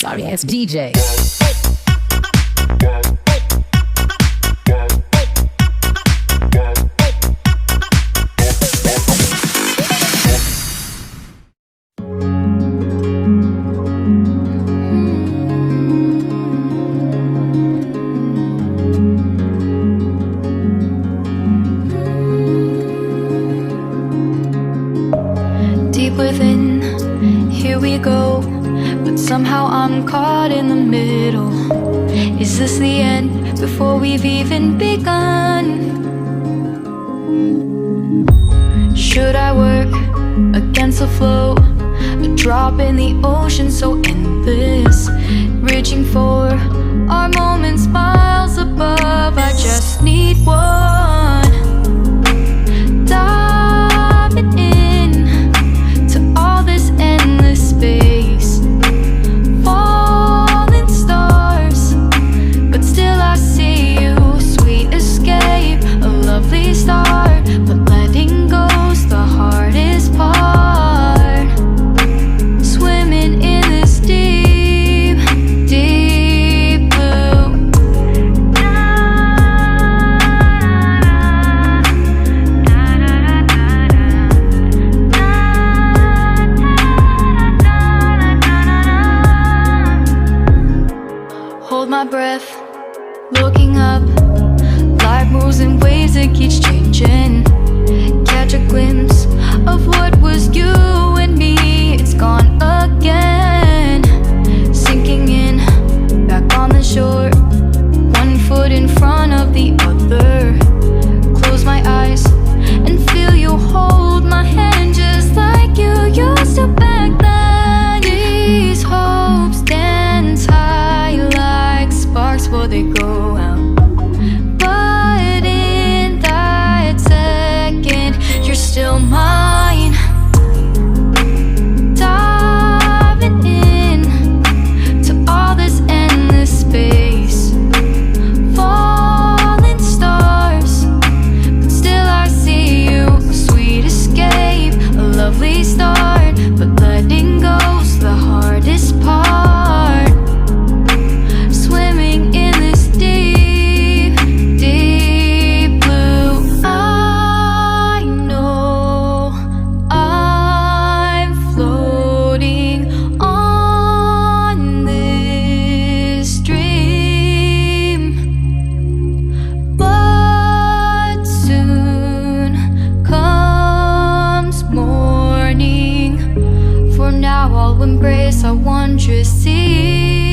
sorry ass DJ. Deep within, here we go, but somehow I'm caught in the middle. Is this the end before we've even begun? Should I work against the flow? A drop in the ocean so endless, reaching for our moments miles above. I just need one. Diving in to all this endless space, falling stars, but still I see you. Sweet escape, a lovely start, but letting go's the hardest part. Swimming in this deep, deep blue. Hold my breath, looking up. Life moves in ways that keeps changing. Catch a glimpse of what was you and me. It's gone again. Sinking in, back on the shore. One foot in front of the other. Close my eyes and feel you hold my hand just like you used to back then. These hopes dance high like sparks before they go out. But in that second, you're still mine. Diving in to all this endless space, falling stars, but still I see you. A sweet escape, a lovely start, but letting go's the hardest part. Swimming in this deep, deep blue. I know I'm floating on this dream, but soon comes morning. For now I'll embrace our wondrous sea.